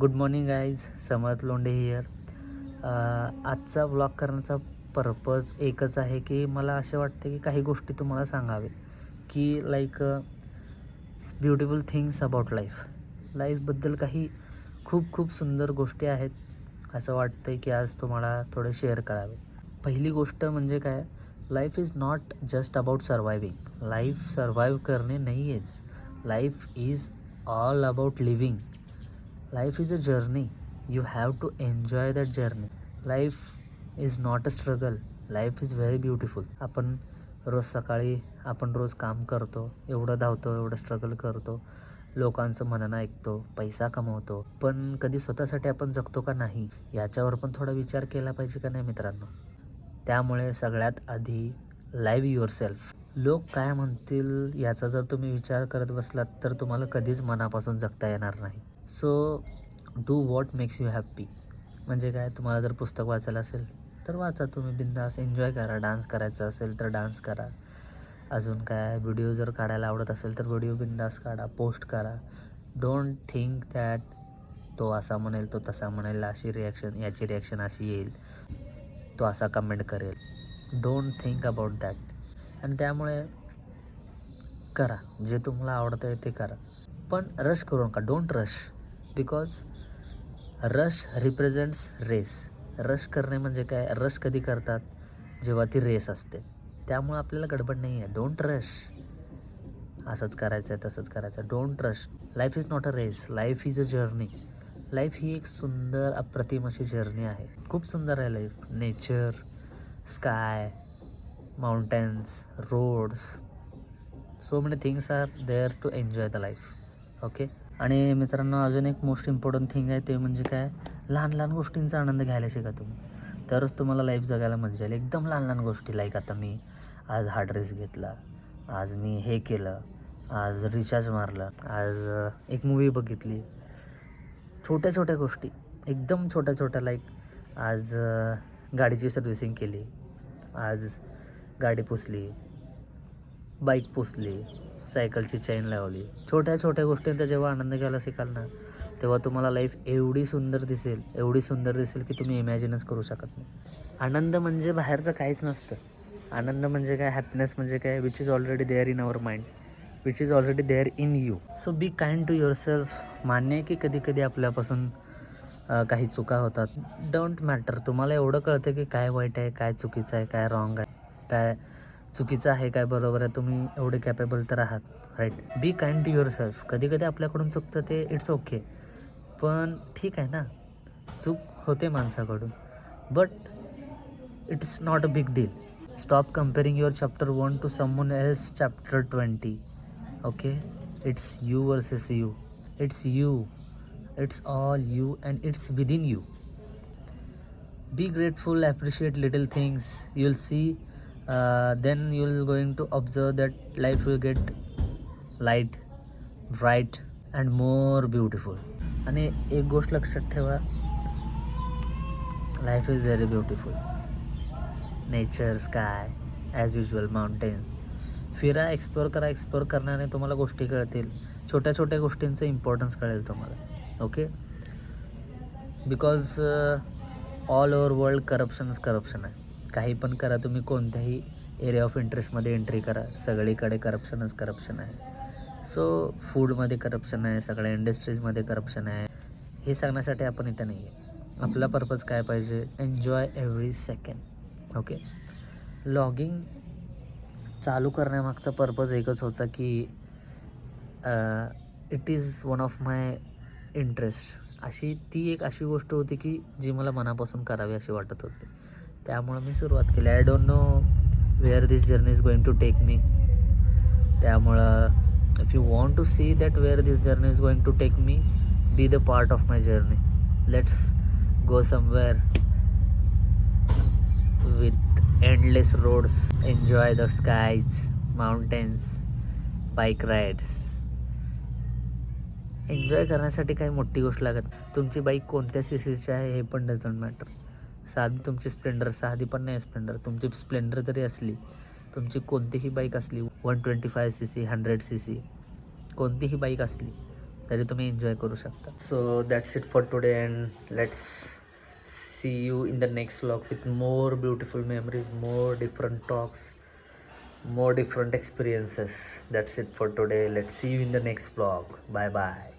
Good morning guys, Samarth Londhe here. आजचा vlog करण्याचा purpose एकच आहे की मला असे वाटते की काही गोष्टी तुम्हाला सांगावे की लाईक ब्युटिफुल थिंग्स अबाउट लाईफबद्दल काही खूप खूप सुंदर गोष्टी आहेत. असं वाटतं आहे की आज तुम्हाला थोडे शेअर करावे. पहिली गोष्ट म्हणजे काय, life is not just about सर्वायविंग. Life survive करणे नाही आहेच. Life is all about living. Life is a journey. You have to enjoy that journey. Life is not a struggle. Life is very beautiful. आपण रोज काम करतो, एवढं धावतो, एवढं struggle करतो, लोकांचं म्हणणं ऐकतो, पैसा कमवतो, पण कधी स्वतःसाठी आपण जगतो का नाही याच्यावर पण थोडा विचार केला पाहिजे का नाही मित्रांनो. त्यामुळे सगळ्यात आधी लाईव्ह युअर सेल्फ. लोक काय म्हणतील याचा जर तुम्ही विचार करत बसलात तर तुम्हाला कधीच मनापासून जगता येणार नाही. So do what makes you happy. म्हणजे काय, तुम्हाला जर पुस्तक वाचायला असेल तर वाचा, तुम्ही बिंदास एन्जॉय करा. डान्स करायचा असेल तर डान्स करा. अजून काय, व्हिडिओ जर काढायला आवडत असेल तर व्हिडिओ बिंदास काढा, पोस्ट करा. डोंट थिंक दॅट तो असा म्हणेल, तो तसा म्हणेल, अशी रिॲक्शन, याची रिॲक्शन अशी येईल, तो असा कमेंट करेल. Don't think about that. आणि त्यामुळे करा, जे तुम्हाला आवडतं आहे ते करा, पण रश करू नका. Don't rush, because rush represents race. Rush करणे म्हणजे काय, रश कधी करतात जेव्हा ती रेस असते. त्यामुळे आपल्याला गडबड नाही आहे. Don't rush. असंच करायचं आहे, तसंच करायचं आहे. Don't rush. Life is not a race. Life is a journey. Life ही एक सुंदर अप्रतिम अशी जर्नी आहे. खूप सुंदर आहे life. Nature, sky, mountains, roads, so many things are there to enjoy the life. Okay. आणि मित्रांनो, अजून एक मोस्ट इम्पॉर्टंट थिंग आहे, ते म्हणजे काय, लहान लहान गोष्टींचा आनंद घ्यायला शिका तुम्ही. तरच तुम्हाला लाईफ जगायला मजा येईल. एकदम लहान लहान गोष्टी, लाईक आता मी आज हा ड्रेस घेतला, आज मी हे केलं, आज रिचार्ज मारलं, आज एक मूवी बघितली. छोट्या छोट्या गोष्टी, एकदम छोट्या छोट्या, लाईक आज गाडीची सर्व्हिसिंग केली, आज गाडी पुसली, बाईक पुसली, सायकलची चेन लावली. छोट्या छोट्या गोष्टींचा जेव्हा आनंद घ्यायला शिकाल ना, तेव्हा तुम्हाला लाईफ एवढी सुंदर दिसेल, एवढी सुंदर दिसेल की तुम्ही इमॅजिनच करू शकत नाही. आनंद म्हणजे बाहेरचं काहीच नसतं. आनंद म्हणजे काय, हॅपीनेस म्हणजे काय, which is already there in our mind, which is already there in you. So be kind to yourself. मान्य आहे की कधी कधी आपल्यापासून काही चुका होतात. Don't matter. तुम्हाला एवढं कळतं की काय वाईट आहे, काय चुकीचं आहे, काय रॉंग आहे, काय चुकीचं आहे, काय बरोबर आहे. तुम्ही एवढे कॅपेबल तर आहात, right. Be kind to yourself. कधी कधी आपल्याकडून चुकतं, ते इट्स ओके. पण ठीक आहे ना, चूक होते माणसाकडून, but it's not a big deal. Stop comparing your chapter 1 to someone else chapter 20. Okay. It's you versus you. It's you. It's all you and it's within you. Be grateful, appreciate little things. You'll see, then you'll going to observe that life will get light, bright and more beautiful. आणि एक गोष्ट लक्षात ठेवा, life is very beautiful. Nature, sky, as usual, mountains. फिरा, explore करा. Explore करण्याने तुम्हाला गोष्टी कळतील. छोट्या छोट्या गोष्टींचं इम्पॉर्टन्स कळेल तुम्हाला. Okay. Because all over world corruption आहे. काही पण करा तुम्ही, कोणत्याही एरिया ऑफ इंटरेस्टमध्ये एंट्री करा, सगळीकडे करप्शन आहे. सो फूडमध्ये करप्शन आहे, सगळ्या इंडस्ट्रीजमध्ये करप्शन आहे. हे सांगण्यासाठी आपण इथं नाही आहे. आपला पर्पज काय पाहिजे, enjoy every second. Okay. Logging चालू करण्यामागचा पर्पज एकच होता की it is one of my interest. ती एक अशी गोष्ट होती की जी मला मनापासून करावी अशी वाटत होती. त्यामुळं मी सुरुवात केली. I don't know where this journey is going to take me. त्यामुळं if you want to see that where this journey is going to take me, be the part of my journey. Let's go somewhere with endless roads. Enjoy the skies, mountains, bike rides. Enjoy करण्यासाठी काही मोठी गोष्ट लागत. तुमची bike कोणत्या सीसीची आहे हे पण डझंट मॅटर. साधी तुमची स्प्लेंडर, साधी पण नाही स्प्लेंडर, तुमची स्प्लेंडर जरी असली, तुमची कोणतीही बाईक असली, 125cc, 100cc, कोणतीही बाईक असली, तरी तुम्ही एन्जॉय करू शकता. So that's it for today and let's see you in the next vlog with more beautiful memories, more different talks, more different experiences. That's it for today. Let's see you in the next vlog. Bye bye.